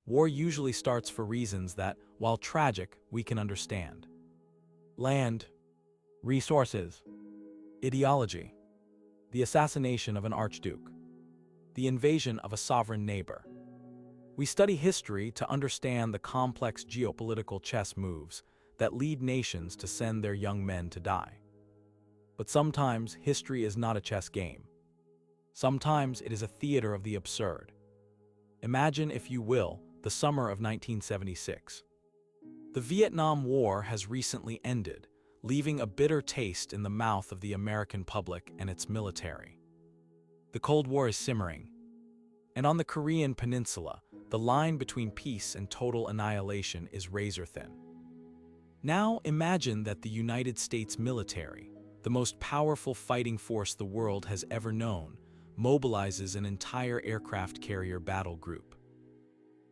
war usually starts for reasons that, while tragic, we can understand. Land, resources, ideology, the assassination of an archduke, the invasion of a sovereign neighbor. We study history to understand the complex geopolitical chess moves that lead nations to send their young men to die. But sometimes history is not a chess game. Sometimes it is a theater of the absurd. Imagine, if you will, the summer of 1976. The Vietnam War has recently ended, leaving a bitter taste in the mouth of the American public and its military. The Cold War is simmering, and on the Korean Peninsula, the line between peace and total annihilation is razor-thin. Now imagine that the United States military, the most powerful fighting force the world has ever known, mobilizes an entire aircraft carrier battle group.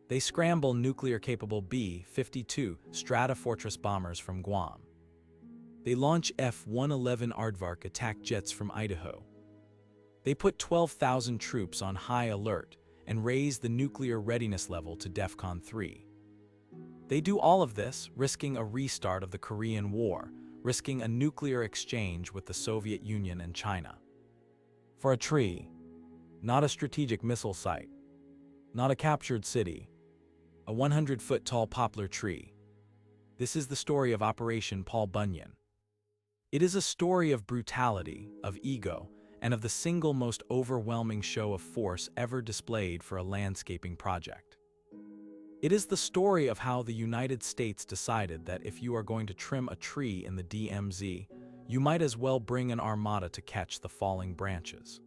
They scramble nuclear-capable B-52 Stratofortress bombers from Guam. They launch F-111 Aardvark attack jets from Idaho. They put 12,000 troops on high alert and raise the nuclear readiness level to DEFCON 3. They do all of this, risking a restart of the Korean War, risking a nuclear exchange with the Soviet Union and China. For a tree, not a strategic missile site, not a captured city, a 100-foot-tall poplar tree. This is the story of Operation Paul Bunyan. It is a story of brutality, of ego, and of the single most overwhelming show of force ever displayed for a landscaping project. It is the story of how the United States decided that if you are going to trim a tree in the DMZ, you might as well bring an armada to catch the falling branches.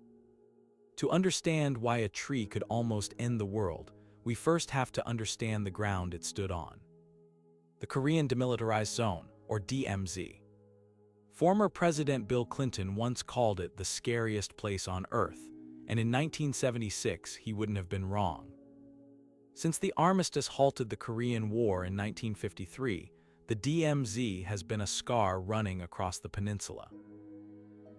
To understand why a tree could almost end the world, we first have to understand the ground it stood on. The Korean Demilitarized Zone, or DMZ. Former President Bill Clinton once called it the scariest place on Earth, and in 1976 he wouldn't have been wrong. Since the armistice halted the Korean War in 1953, the DMZ has been a scar running across the peninsula.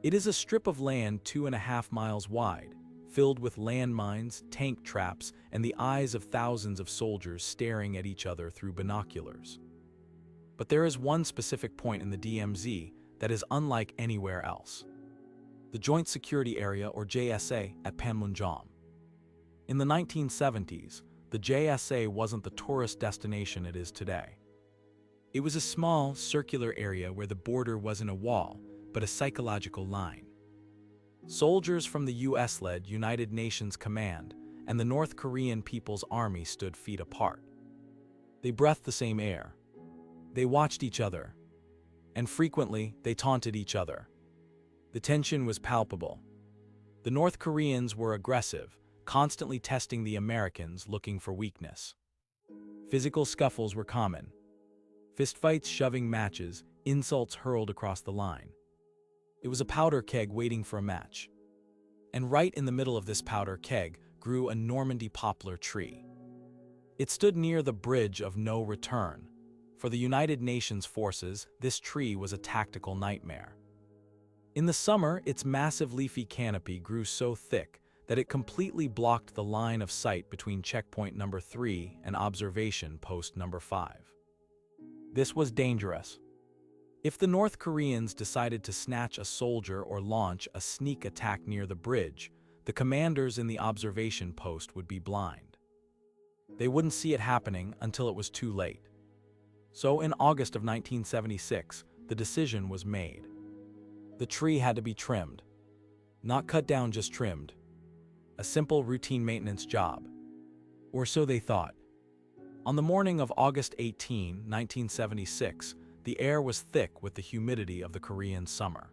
It is a strip of land 2.5 miles wide, filled with landmines, tank traps, and the eyes of thousands of soldiers staring at each other through binoculars. But there is one specific point in the DMZ that is unlike anywhere else. The Joint Security Area, or JSA, at Panmunjom. In the 1970s, the JSA wasn't the tourist destination it is today. It was a small, circular area where the border wasn't a wall, but a psychological line. Soldiers from the US-led United Nations Command and the North Korean People's Army stood feet apart. They breathed the same air. They watched each other, and frequently they taunted each other. The tension was palpable. The North Koreans were aggressive, constantly testing the Americans, looking for weakness. Physical scuffles were common. Fistfights, shoving matches, insults hurled across the line. It was a powder keg waiting for a match. And right in the middle of this powder keg grew a Normandy poplar tree. It stood near the bridge of no return. For the United Nations forces, this tree was a tactical nightmare. In the summer, its massive leafy canopy grew so thick that it completely blocked the line of sight between checkpoint number 3 and observation post number 5. This was dangerous. If the North Koreans decided to snatch a soldier or launch a sneak attack near the bridge, the commanders in the observation post would be blind. They wouldn't see it happening until it was too late. So in August of 1976, the decision was made. The tree had to be trimmed. Not cut down, just trimmed. A simple routine maintenance job. Or so they thought. On the morning of August 18, 1976, the air was thick with the humidity of the Korean summer.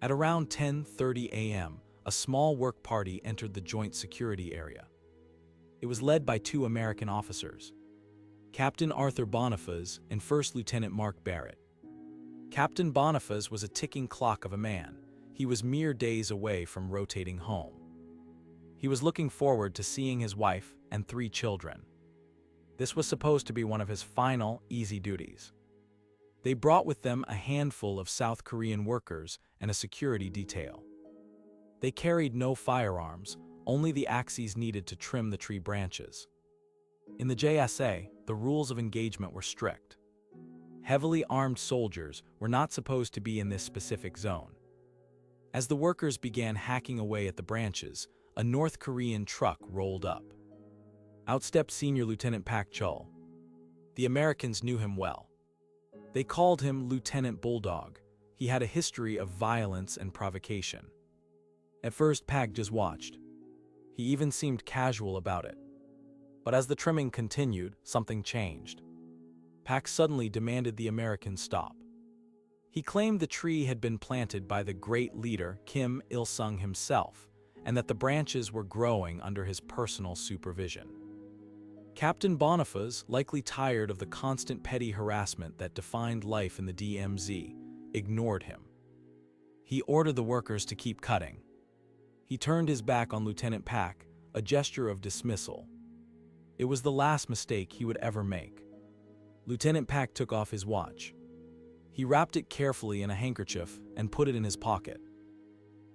At around 10:30 a.m., a small work party entered the Joint Security Area. It was led by 2 American officers, Captain Arthur Boniface and First Lieutenant Mark Barrett. Captain Boniface was a ticking clock of a man. He was mere days away from rotating home. He was looking forward to seeing his wife and 3 children. This was supposed to be one of his final, easy duties. They brought with them a handful of South Korean workers and a security detail. They carried no firearms, only the axes needed to trim the tree branches. In the JSA, the rules of engagement were strict. Heavily armed soldiers were not supposed to be in this specific zone. As the workers began hacking away at the branches, a North Korean truck rolled up. Out stepped Senior Lieutenant Pak Chul. The Americans knew him well. They called him Lieutenant Bulldog. He had a history of violence and provocation. At first, Pak just watched. He even seemed casual about it. But as the trimming continued, something changed. Pak suddenly demanded the Americans stop. He claimed the tree had been planted by the great leader Kim Il-sung himself, and that the branches were growing under his personal supervision. Captain Boniface, likely tired of the constant petty harassment that defined life in the DMZ, ignored him. He ordered the workers to keep cutting. He turned his back on Lieutenant Pak, a gesture of dismissal. It was the last mistake he would ever make. Lieutenant Pak took off his watch. He wrapped it carefully in a handkerchief and put it in his pocket.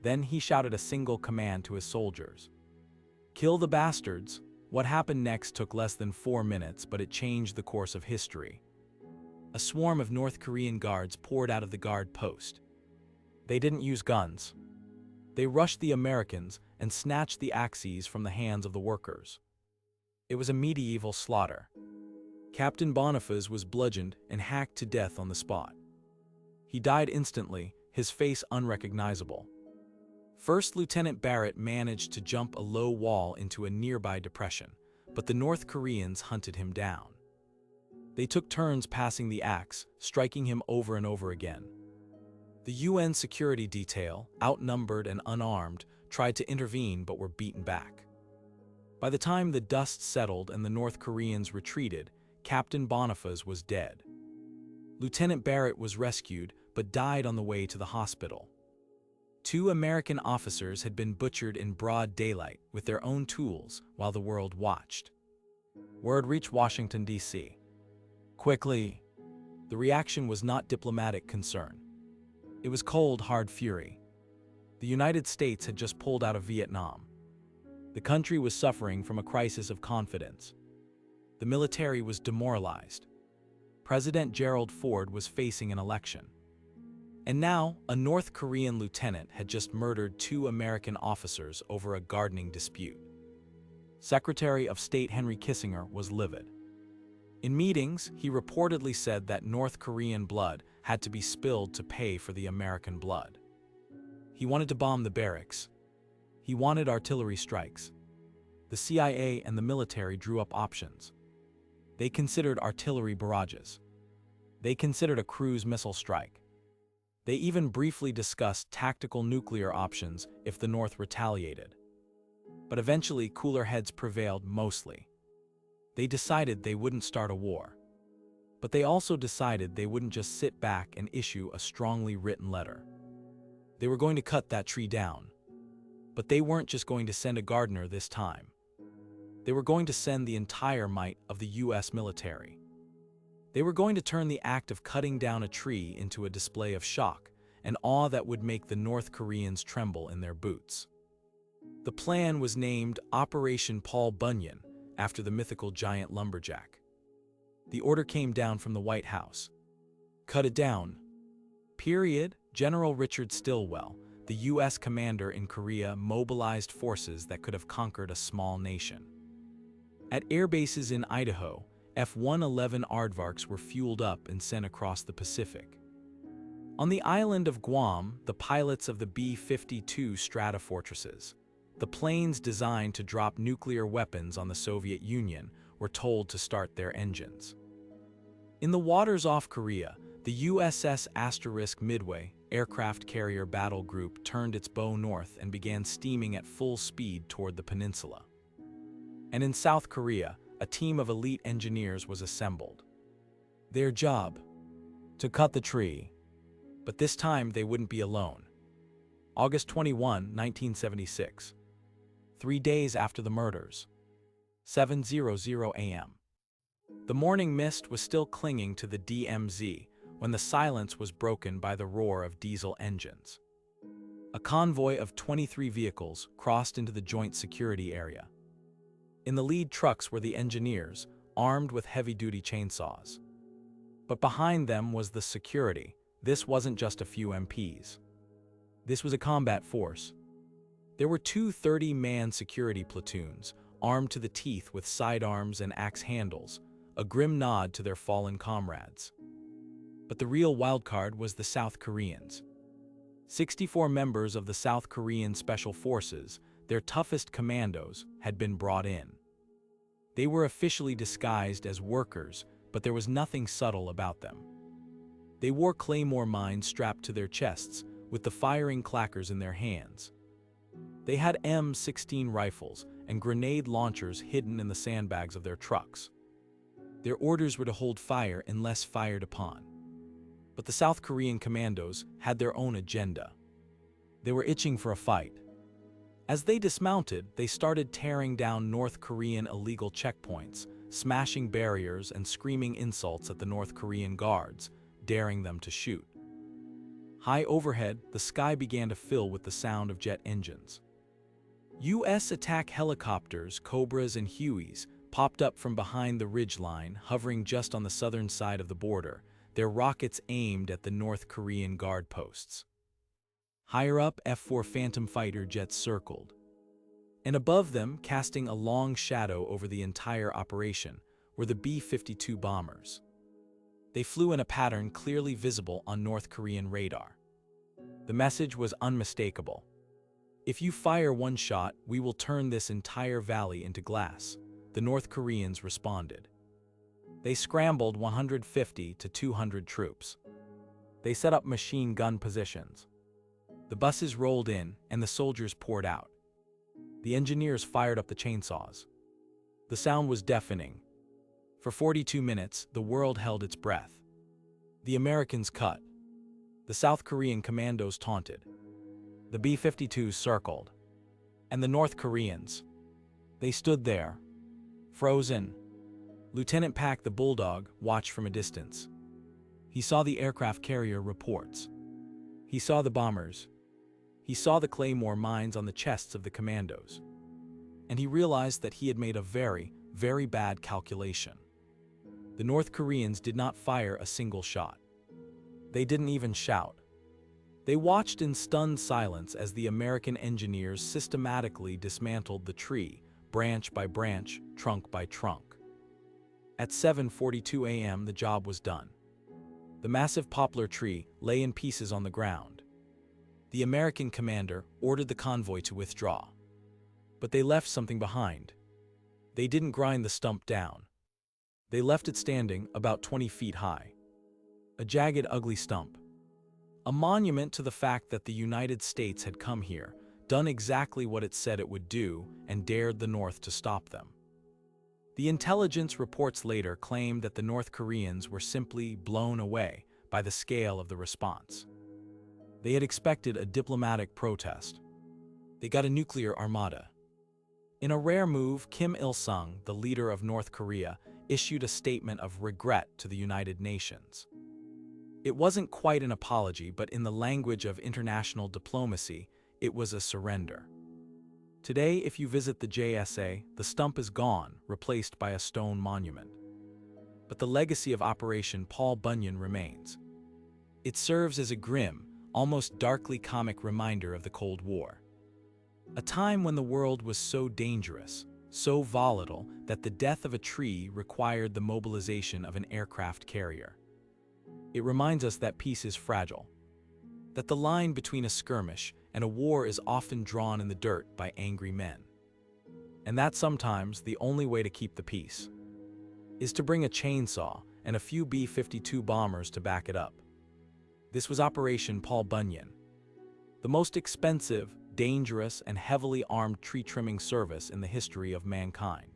Then he shouted a single command to his soldiers. "Kill the bastards." What happened next took less than 4 minutes, but it changed the course of history. A swarm of North Korean guards poured out of the guard post. They didn't use guns. They rushed the Americans and snatched the axes from the hands of the workers. It was a medieval slaughter. Captain Boniface was bludgeoned and hacked to death on the spot. He died instantly, his face unrecognizable. First Lieutenant Barrett managed to jump a low wall into a nearby depression, but the North Koreans hunted him down. They took turns passing the axe, striking him over and over again. The UN security detail, outnumbered and unarmed, tried to intervene but were beaten back. By the time the dust settled and the North Koreans retreated, Captain Boniface was dead. Lieutenant Barrett was rescued but died on the way to the hospital. 2 American officers had been butchered in broad daylight with their own tools while the world watched. Word reached Washington, D.C. Quickly. The reaction was not diplomatic concern. It was cold, hard fury. The United States had just pulled out of Vietnam. The country was suffering from a crisis of confidence. The military was demoralized. President Gerald Ford was facing an election. And now, a North Korean lieutenant had just murdered 2 American officers over a gardening dispute. Secretary of State Henry Kissinger was livid. In meetings, he reportedly said that North Korean blood had to be spilled to pay for the American blood. He wanted to bomb the barracks. He wanted artillery strikes. The CIA and the military drew up options. They considered artillery barrages. They considered a cruise missile strike. They even briefly discussed tactical nuclear options if the North retaliated. But eventually, cooler heads prevailed mostly. They decided they wouldn't start a war. But they also decided they wouldn't just sit back and issue a strongly written letter. They were going to cut that tree down. But they weren't just going to send a gardener this time. They were going to send the entire might of the U.S. military. They were going to turn the act of cutting down a tree into a display of shock and awe that would make the North Koreans tremble in their boots. The plan was named Operation Paul Bunyan, after the mythical giant lumberjack. The order came down from the White House. Cut it down. Period. General Richard Stilwell, the U.S. commander in Korea, mobilized forces that could have conquered a small nation. At air bases in Idaho, F-111 aardvarks were fueled up and sent across the Pacific. On the island of Guam, the pilots of the B-52 Stratofortresses, the planes designed to drop nuclear weapons on the Soviet Union, were told to start their engines. In the waters off Korea, the USS Midway aircraft carrier battle group turned its bow north and began steaming at full speed toward the peninsula. And in South Korea, a team of elite engineers was assembled. Their job? To cut the tree. But this time they wouldn't be alone. August 21, 1976. 3 days after the murders. 7:00 a.m. The morning mist was still clinging to the DMZ when the silence was broken by the roar of diesel engines. A convoy of 23 vehicles crossed into the joint security area. In the lead trucks were the engineers, armed with heavy-duty chainsaws. But behind them was the security. This wasn't just a few MPs. This was a combat force. There were two 30-man security platoons, armed to the teeth with sidearms and axe handles, a grim nod to their fallen comrades. But the real wildcard was the South Koreans. 64 members of the South Korean Special Forces, their toughest commandos, had been brought in. They were officially disguised as workers, but there was nothing subtle about them. They wore Claymore mines strapped to their chests, with the firing clackers in their hands. They had M16 rifles and grenade launchers hidden in the sandbags of their trucks. Their orders were to hold fire unless fired upon. But the South Korean commandos had their own agenda. They were itching for a fight. As they dismounted, they started tearing down North Korean illegal checkpoints, smashing barriers and screaming insults at the North Korean guards, daring them to shoot. High overhead, the sky began to fill with the sound of jet engines. U.S. attack helicopters, Cobras and Hueys, popped up from behind the ridgeline, hovering just on the southern side of the border, their rockets aimed at the North Korean guard posts. Higher up, F-4 Phantom fighter jets circled. And above them, casting a long shadow over the entire operation, were the B-52 bombers. They flew in a pattern clearly visible on North Korean radar. The message was unmistakable. "If you fire one shot, we will turn this entire valley into glass," the North Koreans responded. They scrambled 150 to 200 troops. They set up machine gun positions. The buses rolled in and the soldiers poured out. The engineers fired up the chainsaws. The sound was deafening. For 42 minutes, the world held its breath. The Americans cut. The South Korean commandos taunted. The B-52s circled. And the North Koreans, they stood there, frozen. Lieutenant Pack the Bulldog watched from a distance. He saw the aircraft carrier reports. He saw the bombers. He saw the Claymore mines on the chests of the commandos. And he realized that he had made a very, very bad calculation. The North Koreans did not fire a single shot. They didn't even shout. They watched in stunned silence as the American engineers systematically dismantled the tree, branch by branch, trunk by trunk. At 7:42 a.m., the job was done. The massive poplar tree lay in pieces on the ground. The American commander ordered the convoy to withdraw. But they left something behind. They didn't grind the stump down. They left it standing about 20 feet high. A jagged, ugly stump. A monument to the fact that the United States had come here, done exactly what it said it would do, and dared the North to stop them. The intelligence reports later claimed that the North Koreans were simply blown away by the scale of the response. They had expected a diplomatic protest. They got a nuclear armada. In a rare move, Kim Il-sung, the leader of North Korea, issued a statement of regret to the United Nations. It wasn't quite an apology, but in the language of international diplomacy, it was a surrender. Today, if you visit the JSA, the stump is gone, replaced by a stone monument. But the legacy of Operation Paul Bunyan remains. It serves as a grim, almost darkly comic reminder of the Cold War. A time when the world was so dangerous, so volatile, that the death of a tree required the mobilization of an aircraft carrier. It reminds us that peace is fragile, that the line between a skirmish and a war is often drawn in the dirt by angry men, and that sometimes the only way to keep the peace is to bring a chainsaw and a few B-52 bombers to back it up. This was Operation Paul Bunyan, the most expensive, dangerous, and heavily armed tree trimming service in the history of mankind.